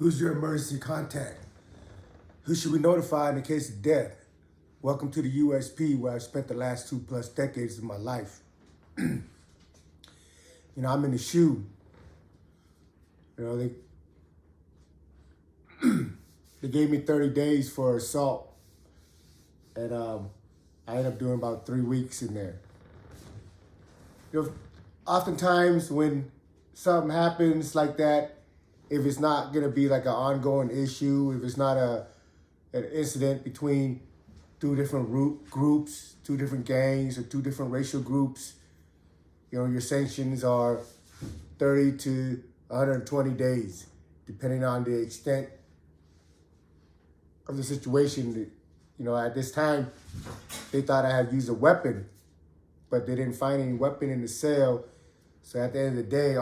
Who's your emergency contact? Who should we notify in the case of death? Welcome to the USP, where I've spent the last 2+ decades of my life. I'm in the shoe. They gave me 30 days for assault, and I ended up doing about 3 weeks in there. Oftentimes when something happens like that, if it's not gonna be like an ongoing issue, if it's not an incident between two different groups, two different gangs, or two different racial groups, your sanctions are 30 to 120 days, depending on the extent of the situation. At this time, they thought I had used a weapon, but they didn't find any weapon in the cell. So at the end of the day,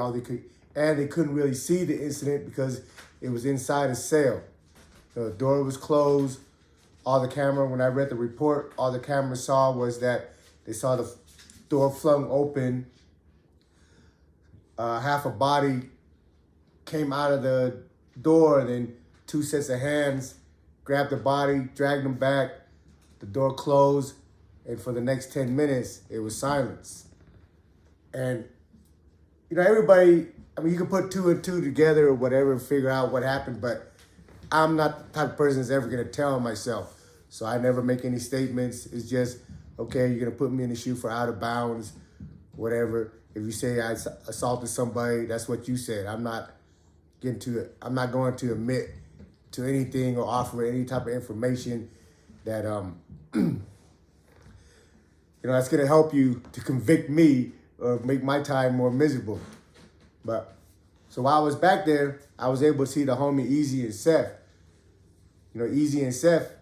they couldn't really see the incident because it was inside a cell. The door was closed. When I read the report, all the cameras saw was that they saw the door flung open. Half a body came out of the door, and then 2 sets of hands grabbed the body, dragged them back. The door closed, and for the next 10 minutes, it was silence. And, everybody, you can put 2 and 2 together or whatever and figure out what happened, but I'm not the type of person that's ever going to tell myself. So I never make any statements. It's just, okay, you're going to put me in the shoe for out of bounds, whatever. If you say I assaulted somebody, that's what you said. I'm not going to admit to anything or offer any type of information that, that's going to help you to convict me or make my time more miserable. So while I was back there, I was able to see the homie Easy and Seth. Easy and Seth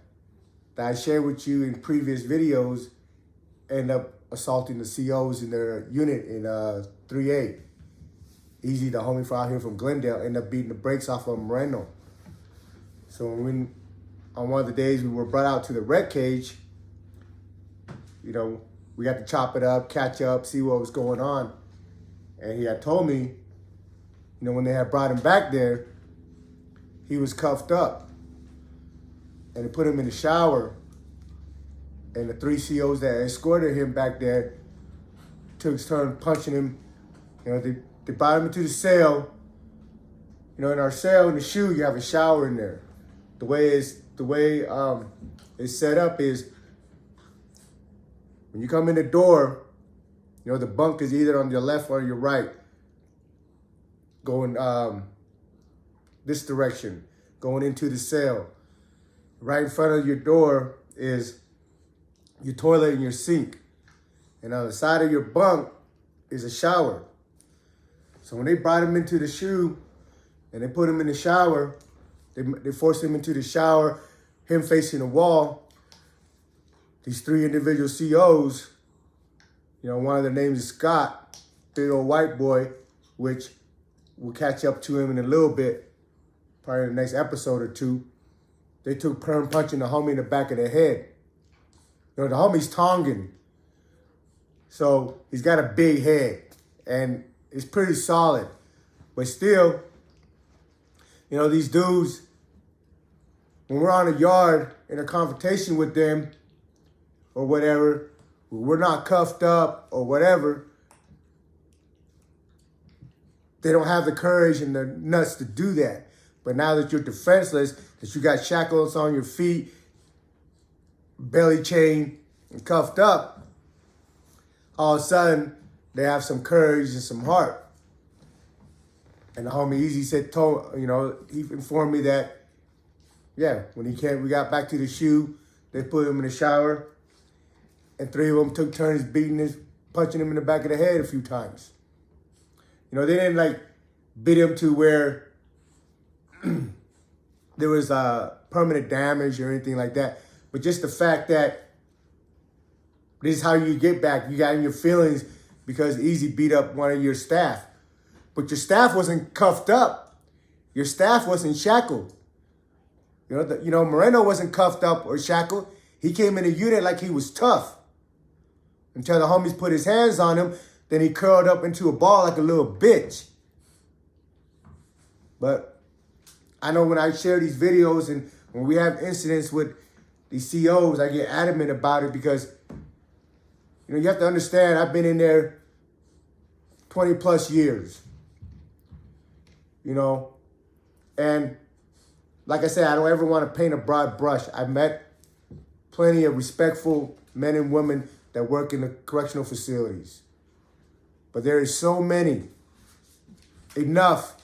that I shared with you in previous videos end up assaulting the COs in their unit in 3A. Easy, the homie out here from Glendale, ended up beating the brakes off of Moreno. So on one of the days we were brought out to the red cage, we got to chop it up, catch up, see what was going on. And he had told me, when they had brought him back there, he was cuffed up. And they put him in the shower. And the 3 COs that escorted him back there took turn punching him. They brought him into the cell. In our cell, in the shoe, you have a shower in there. The way it's set up is when you come in the door, the bunk is either on your left or your right, going this direction, going into the cell. Right in front of your door is your toilet and your sink. And on the side of your bunk is a shower. So when they brought him into the shoe and they put him in the shower, they forced him into the shower, him facing the wall. These 3 individual COs, one of their names is Scott, big old white boy, which we'll catch up to him in a little bit, probably in the next episode or 2. They took perm punching the homie in the back of the head. The homie's Tongan. So he's got a big head and it's pretty solid. But still, these dudes, when we're on a yard in a confrontation with them or whatever, we're not cuffed up or whatever, they don't have the courage and the nuts to do that. But now that you're defenseless, that you got shackles on your feet, belly chain, and cuffed up, all of a sudden, they have some courage and some heart. And the homie Easy he informed me that, when we got back to the shoe, they put him in the shower, and 3 of them took turns punching him in the back of the head a few times. They didn't beat him to where there was permanent damage or anything like that. But just the fact that this is how you get back. You got in your feelings because Easy beat up one of your staff. But your staff wasn't cuffed up. Your staff wasn't shackled. Moreno wasn't cuffed up or shackled. He came in the unit like he was tough. Until the homies put his hands on him, then he curled up into a ball like a little bitch. But I know when I share these videos and when we have incidents with these COs, I get adamant about it because, you have to understand, I've been in there 20 plus years, and like I said, I don't ever want to paint a broad brush. I've met plenty of respectful men and women that work in the correctional facilities. But there is so many, enough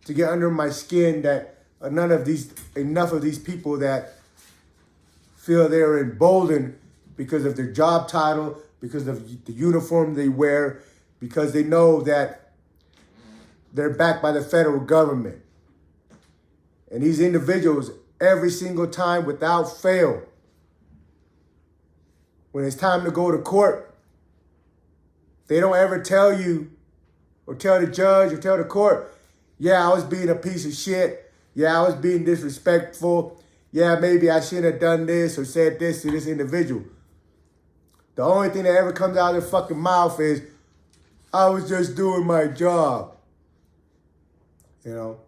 to get under my skin that enough of these people that feel they're emboldened because of their job title, because of the uniform they wear, because they know that they're backed by the federal government. And these individuals, every single time without fail, when it's time to go to court, they don't ever tell you or tell the judge or tell the court, yeah, I was being a piece of shit. Yeah, I was being disrespectful. Yeah, maybe I shouldn't have done this or said this to this individual. The only thing that ever comes out of their fucking mouth is, I was just doing my job. So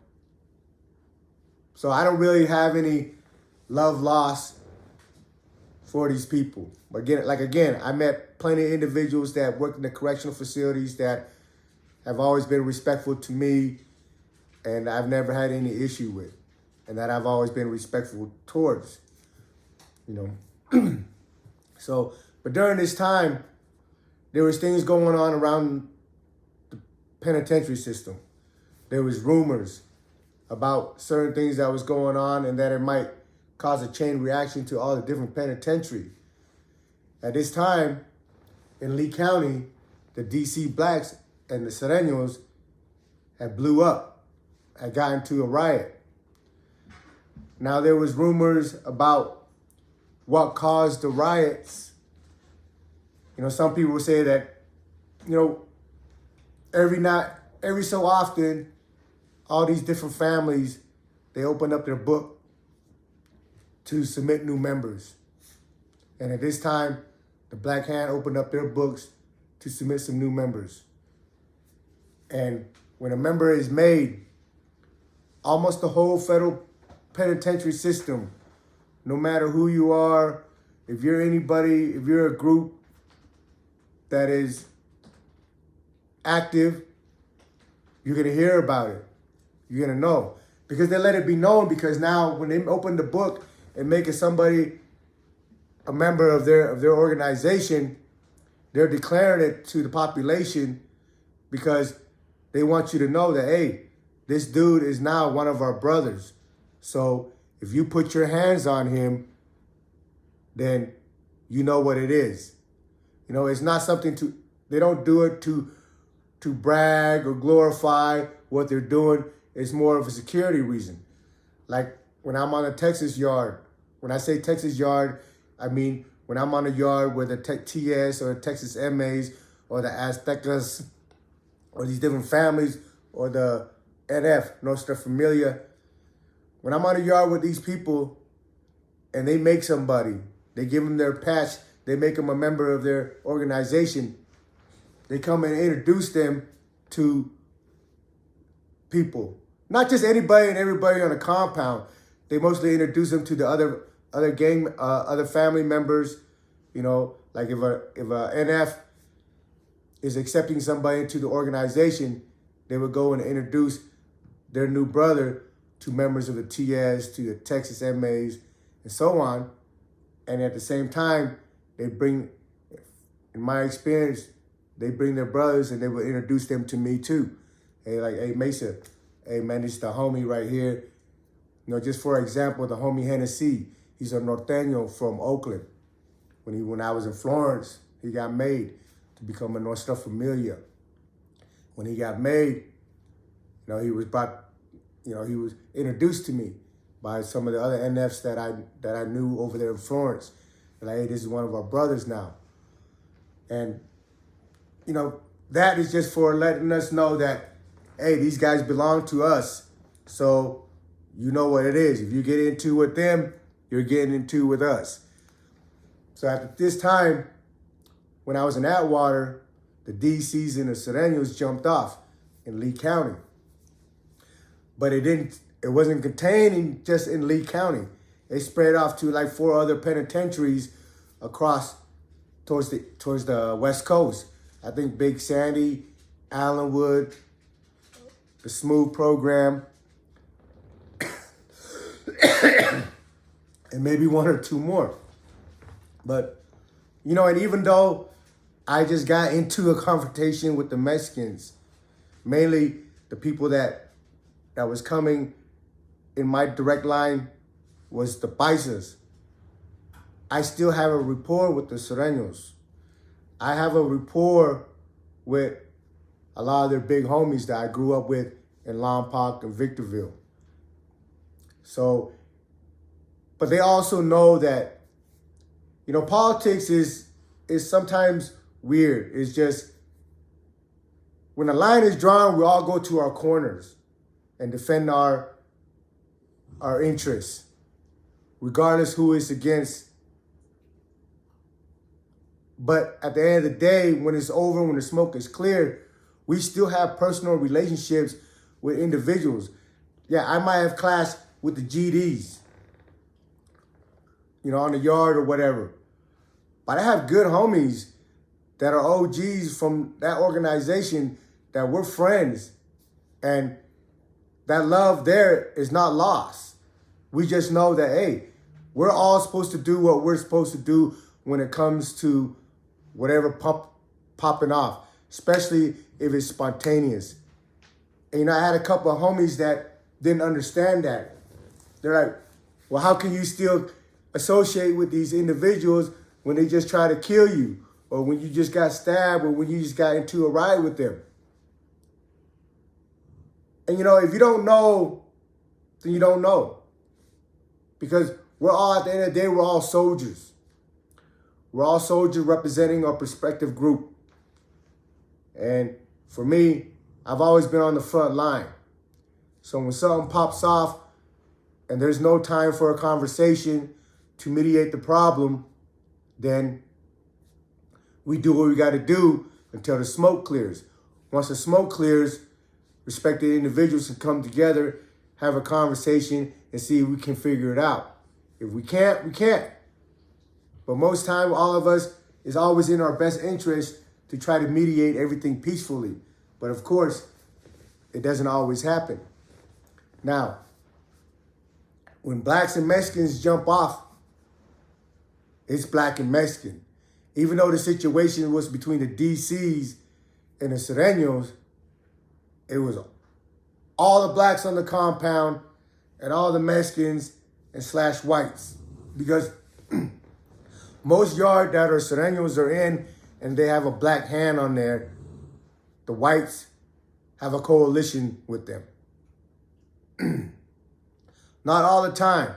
I don't really have any love lost for these people. But again, I met plenty of individuals that work in the correctional facilities that have always been respectful to me and I've never had any issue with, and that I've always been respectful towards, So, but during this time, there was things going on around the penitentiary system. There was rumors about certain things that was going on and that it might cause a chain reaction to all the different penitentiary. At this time, in Lee County, the DC blacks and the Sureños had blew up, had gotten into a riot. Now there was rumors about what caused the riots. Some people would say that, every so often, all these different families, they open up their book to submit new members. And at this time, the Black Hand opened up their books to submit some new members. And when a member is made, almost the whole federal penitentiary system, no matter who you are, if you're anybody, if you're a group that is active, you're going to hear about it. You're going to know. Because they let it be known, because now when they open the book and make it somebody a member of their organization, they're declaring it to the population because they want you to know that, hey, this dude is now one of our brothers. So if you put your hands on him, then you know what it is. It's not something they don't do it to brag or glorify what they're doing. It's more of a security reason. Like when I'm on a Texas yard, when I say Texas yard, I mean when I'm on a yard where the TS or the Texas MAs or the Aztecas or these different families or the NF, Nuestra Familia, when I'm on a yard with these people and they make somebody, they give them their patch, they make them a member of their organization, they come and introduce them to people. Not just anybody and everybody on the compound. They mostly introduce them to the other family members. Like if a NF is accepting somebody into the organization, they would go and introduce their new brother to members of the TS, to the Texas MAs, and so on. And at the same time, they bring, in my experience, they bring their brothers and they will introduce them to me too. Hey, Mesa, hey man, this is the homie right here. Just for example, the homie Hennessy, he's a norteño from Oakland. When I was in Florence, he got made to become a Nuestra Familia. When he got made, he was he was introduced to me by some of the other NFs that I knew over there in Florence. And hey, this is one of our brothers now. And, that is just for letting us know that, hey, these guys belong to us. So you know what it is. If you get into with them, you're getting into with us. So at this time, when I was in Atwater, the DCs and the Sureños jumped off in Lee County. But it it wasn't contained just in Lee County. It spread off to like 4 other penitentiaries across towards the West Coast. I think Big Sandy, Allenwood, the Smooth program, and maybe 1 or 2 more. But, you know, and even though I just got into a confrontation with the Mexicans, mainly the people that was coming in my direct line was the Paisas, I still have a rapport with the Sureños. I have a rapport with a lot of their big homies that I grew up with in Lompoc and Victorville. So, but they also know that, you know, politics is sometimes weird. It's just, when a line is drawn, we all go to our corners and defend our interests, regardless who it's against. But at the end of the day, when it's over, when the smoke is clear, we still have personal relationships with individuals. Yeah, I might have clashed with the GDs, you know, on the yard or whatever. But I have good homies that are OGs from that organization that we're friends. And that love there is not lost. We just know that, hey, we're all supposed to do what we're supposed to do when it comes to whatever popping off, especially if it's spontaneous. And, you know, I had a couple of homies that didn't understand that. They're like, well, how can you still associate with these individuals when they just try to kill you, or when you just got stabbed, or when you just got into a riot with them? And, you know, if you don't know, then you don't know. Because we're all, at the end of the day, we're all soldiers. We're all soldiers representing our respective group. And for me, I've always been on the front line. So when something pops off and there's no time for a conversation to mediate the problem, then we do what we got to do until the smoke clears. Once the smoke clears, respected individuals can come together, have a conversation, and see if we can figure it out. If we can't, we can't. But most time, all of us is always in our best interest to try to mediate everything peacefully. But of course, it doesn't always happen. Now, when blacks and Mexicans jump off, it's black and Mexican. Even though the situation was between the DCs and the Sureños, it was all the blacks on the compound and all the Mexicans and / whites. Because most yard that our Sureños are in and they have a black hand on there, the whites have a coalition with them. Not all the time,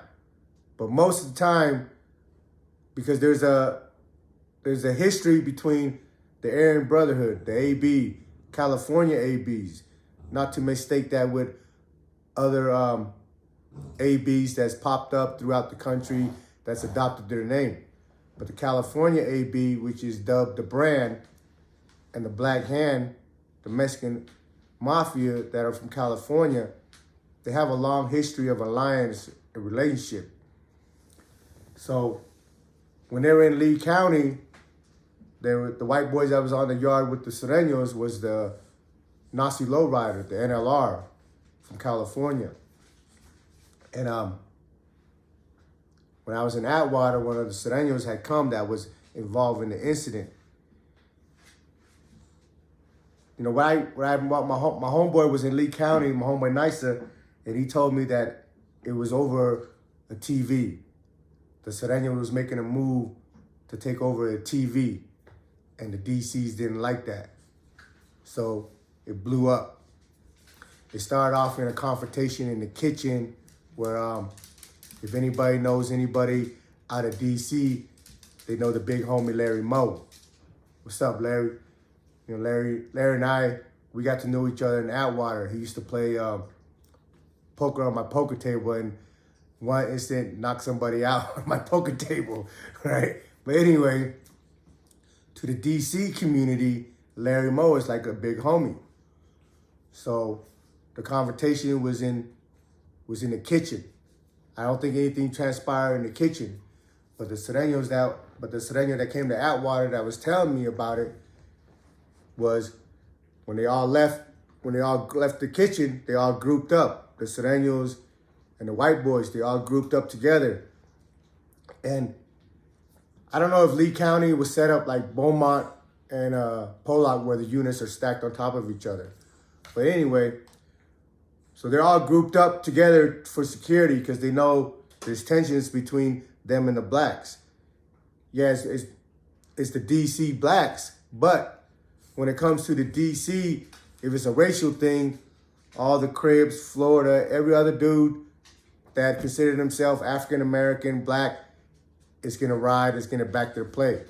but most of the time, because there's a history between the Aryan Brotherhood, the AB, California ABs, not to mistake that with other ABs that's popped up throughout the country that's adopted their name. But the California AB, which is dubbed the brand, and the Black Hand, the Mexican mafia that are from California, they have a long history of alliance and relationship. So when they were in Lee County, the white boys that was on the yard with the Sureños was the Nazi lowrider, the NLR from California. And when I was in Atwater, one of the Sureños had come that was involved in the incident. You know, my homeboy was in Lee County, my homeboy Nisa, and he told me that it was over a TV. The Sureño was making a move to take over a TV, and the DCs didn't like that. So it blew up. It started off in a confrontation in the kitchen where if anybody knows anybody out of DC, they know the big homie Larry Moe. What's up, Larry? You know, Larry and I, we got to know each other in Atwater. He used to play poker on my poker table, and one instant knocked somebody out on my poker table, right? But anyway, to the DC community, Larry Moe is like a big homie. So the confrontation was in was in the kitchen. I don't think anything transpired in the kitchen, but the Sereno that came to Atwater that was telling me about it was when they all left the kitchen, they all grouped up. The Serenos and the white boys, they all grouped up together. And I don't know if Lee County was set up like Beaumont and Pollock, where the units are stacked on top of each other. But anyway, so they're all grouped up together for security because they know there's tensions between them and the blacks. Yes, it's the DC blacks, but when it comes to the DC, if it's a racial thing, all the Cribs, Florida, every other dude that considered himself African-American, black, is going to ride, is going to back their play.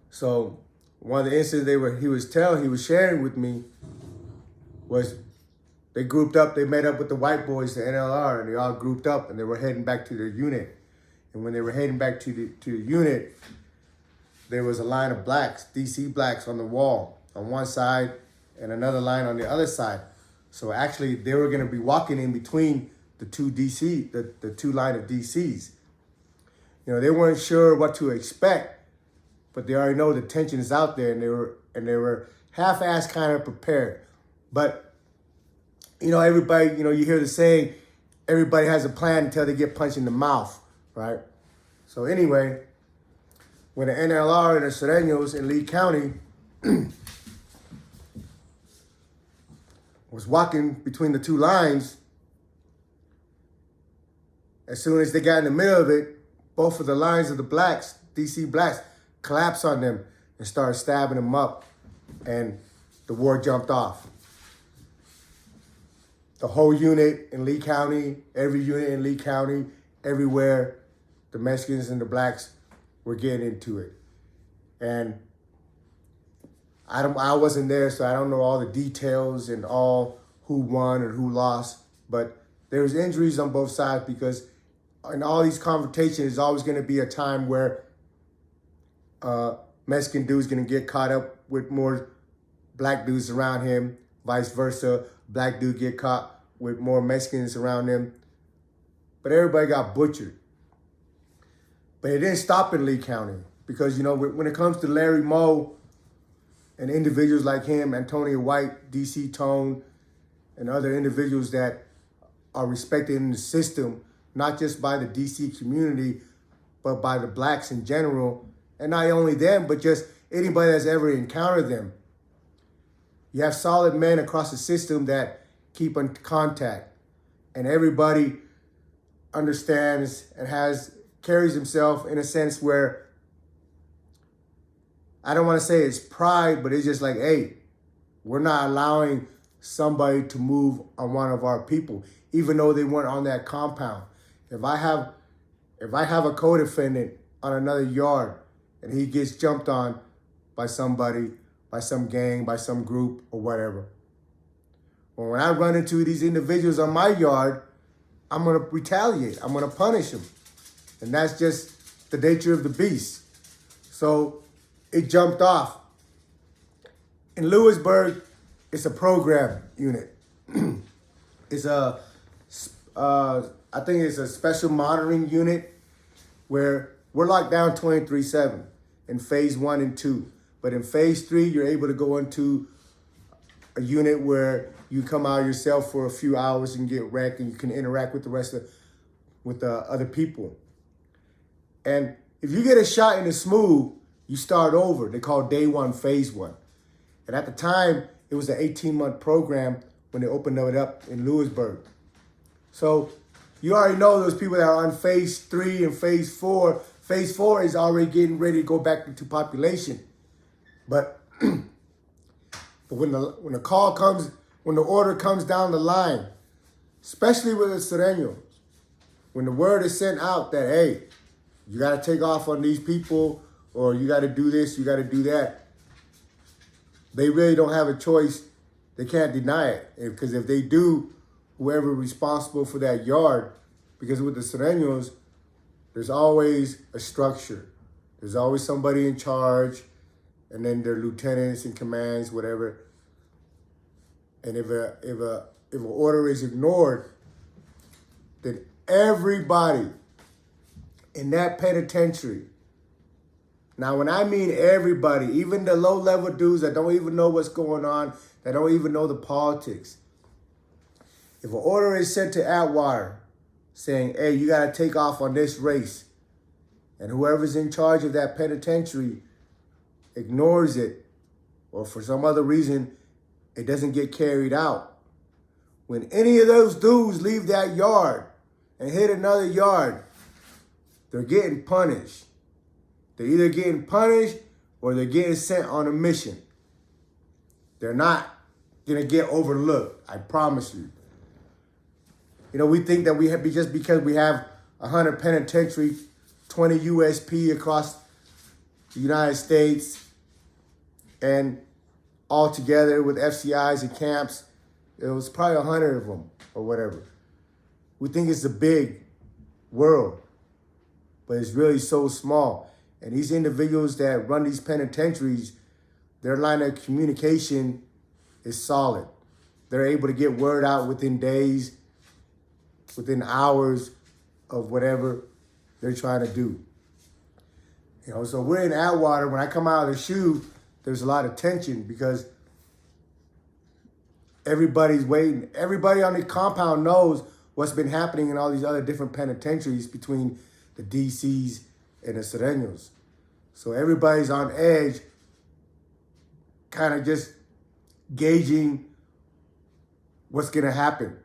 So one of the incidents he was sharing with me was they grouped up, they met up with the white boys, the NLR, and they all grouped up and they were heading back to their unit. And when they were heading back to the unit, there was a line of blacks, DC blacks on the wall on one side and another line on the other side. So actually they were going to be walking in between the two line of DCs. You know, they weren't sure what to expect, but they already know the tension is out there, and they were half-assed kind of prepared. But, you know, everybody, you know, you hear the saying, everybody has a plan until they get punched in the mouth, right? So anyway, when the NLR and the Serenos in Lee County was walking between the two lines, as soon as they got in the middle of it, both of the lines of the blacks, DC blacks, collapsed on them and started stabbing them up, and the war jumped off. The whole unit in Lee County, every unit in Lee County, everywhere, the Mexicans and the blacks were getting into it. And I wasn't there, so I don't know all the details and all who won and who lost, but there was injuries on both sides because in all these confrontations, there's always going to be a time where Mexican dude's going to get caught up with more black dudes around him, vice versa. Black dude get caught with more Mexicans around him. But everybody got butchered. But it didn't stop in Lee County because, you know, when it comes to Larry Moe and individuals like him, Antonio White, DC Tone, and other individuals that are respected in the system, not just by the DC community, but by the blacks in general. And not only them, but just anybody that's ever encountered them. You have solid men across the system that keep in contact. And everybody understands and carries himself in a sense where, I don't want to say it's pride, but it's just like, hey, we're not allowing somebody to move on one of our people, even though they weren't on that compound. If I have a co-defendant on another yard and he gets jumped on by somebody, by some gang, by some group or whatever, well, when I run into these individuals on my yard, I'm going to retaliate. I'm going to punish them. And that's just the nature of the beast. So it jumped off. In Lewisburg, it's a program unit. It's I think it's a special monitoring unit where we're locked down 23/7 in phase 1 and 2. But in phase 3, you're able to go into a unit where you come out yourself for a few hours and get wrecked, and you can interact with the other people. And if you get a shot in the smooth, you start over. They call day 1, phase 1. And at the time, it was an 18-month program when they opened it up in Lewisburg. So you already know those people that are on phase 3 and phase 4. Phase 4 is already getting ready to go back into population. But when the call comes, when the order comes down the line, especially with the Serenos, when the word is sent out that, hey, you got to take off on these people, or you got to do this, you got to do that, they really don't have a choice. They can't deny it. Because if they do, whoever responsible for that yard, because with the Serenos, there's always a structure. There's always somebody in charge, and then their lieutenants and commands, whatever. And if an order is ignored, that everybody in that penitentiary, now when I mean everybody, even the low-level dudes that don't even know what's going on, that don't even know the politics, if an order is sent to Atwater saying, hey, you got to take off on this race, and whoever's in charge of that penitentiary ignores it, or for some other reason, it doesn't get carried out, when any of those dudes leave that yard and hit another yard, they're getting punished. They're either getting punished or they're getting sent on a mission. They're not going to get overlooked, I promise you. You know, we think that we have, just because we have 100 penitentiary, 20 USP across the United States, and all together with FCIs and camps, it was probably 100 of them or whatever. We think it's a big world, but it's really so small. And these individuals that run these penitentiaries, their line of communication is solid. They're able to get word out within days, within hours of whatever they're trying to do. You know, so we're in Atwater. When I come out of the SHU, there's a lot of tension because everybody's waiting. Everybody on the compound knows what's been happening in all these other different penitentiaries between the DCs and the Sureños. So everybody's on edge, kind of just gauging what's going to happen,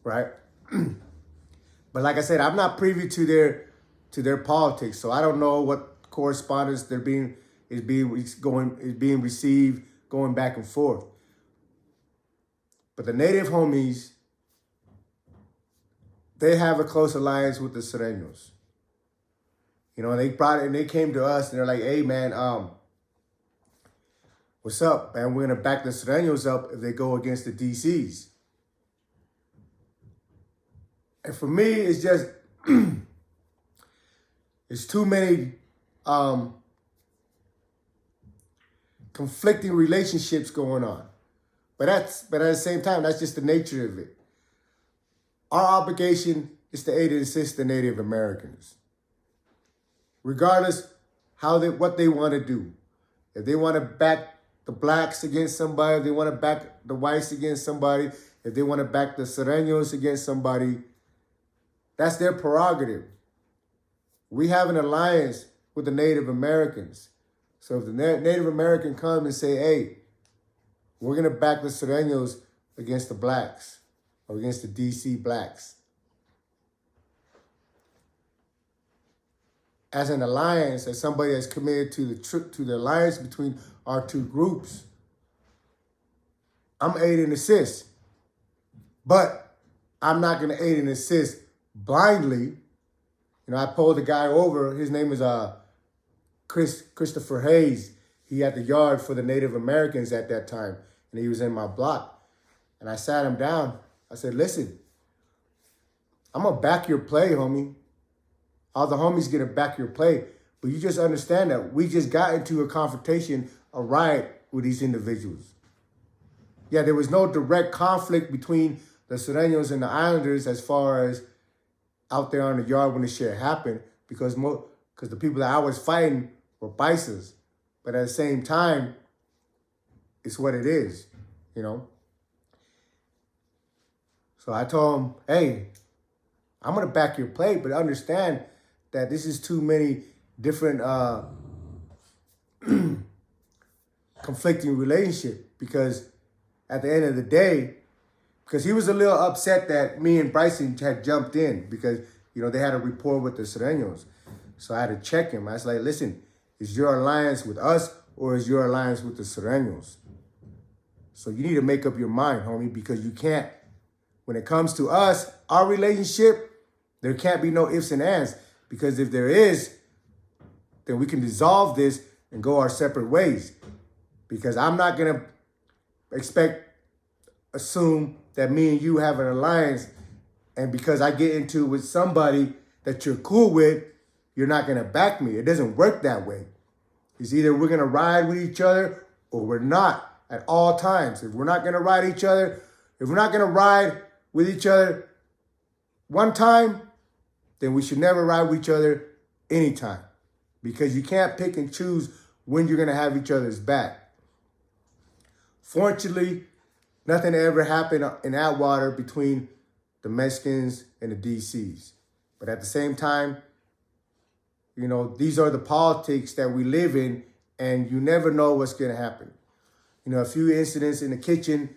right? But like I said, I'm not privy to their politics, so I don't know what correspondence is being received, going back and forth. But the native homies, they have a close alliance with the Sureños. You know, and they came to us and they're like, hey man, what's up, man? We're gonna back the Sureños up if they go against the DCs. And for me, it's just, it's too many conflicting relationships going on. But at the same time, that's just the nature of it. Our obligation is to aid and assist the Native Americans, regardless what they want to do. If they want to back the blacks against somebody, if they want to back the whites against somebody, if they want to back the Sureños against somebody, that's their prerogative. We have an alliance with the Native Americans. So if the Native American comes and say, hey, we're going to back the Sureños against the blacks or against the DC blacks, as an alliance, as somebody that's committed to the alliance between our two groups, I'm aid and assist. But I'm not going to aid and assist blindly. You know, I pulled the guy over. His name is Christopher Hayes. He had the yard for the Native Americans at that time, and he was in my block. And I sat him down. I said, listen, I'm going to back your play, homie. All the homies going to back your play. But you just understand that we just got into a confrontation, a riot with these individuals. Yeah, there was no direct conflict between the Sureños and the Islanders as far as out there on the yard when this shit happened, because the people that I was fighting were Paisas. But at the same time, it's what it is, you know? So I told him, hey, I'm going to back your play, but understand that this is too many different conflicting relationships, because at the end of the day, because he was a little upset that me and Bryson had jumped in because, you know, they had a rapport with the Sureños. So I had to check him. I was like, listen, is your alliance with us or is your alliance with the Sureños? So you need to make up your mind, homie, because you can't, when it comes to us, our relationship, there can't be no ifs and ands, because if there is, then we can dissolve this and go our separate ways. Because I'm not going to assume that me and you have an alliance, and because I get into with somebody that you're cool with, you're not going to back me. It doesn't work that way. It's either we're going to ride with each other or we're not at all times. If we're not going to ride with each other, one time, then we should never ride with each other anytime. Because you can't pick and choose when you're going to have each other's back. Fortunately, nothing ever happened in Atwater between the Mexicans and the DCs. But at the same time, you know, these are the politics that we live in, and you never know what's going to happen. You know, a few incidents in the kitchen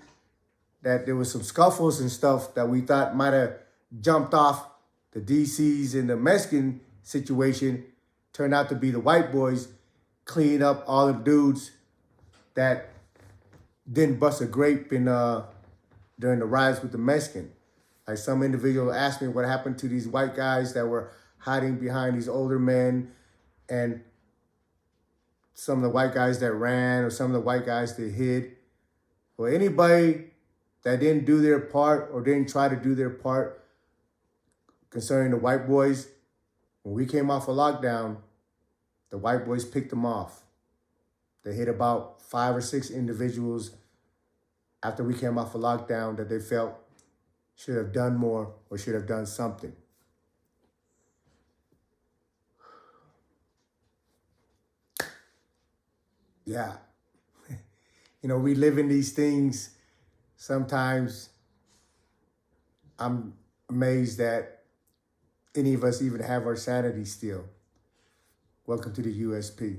that there was some scuffles and stuff that we thought might have jumped off the DCs and the Mexican situation turned out to be the white boys cleaning up all the dudes that didn't bust a grape in during the riots with the Mexican. Like some individual asked me what happened to these white guys that were hiding behind these older men, and some of the white guys that ran or some of the white guys that hid. Well, anybody that didn't do their part or didn't try to do their part concerning the white boys, when we came off a lockdown, the white boys picked them off. They hit about 5 or 6 individuals after we came off a lockdown that they felt should have done more or should have done something. Yeah. You know, reliving these things, sometimes I'm amazed that any of us even have our sanity still. Welcome to the USP.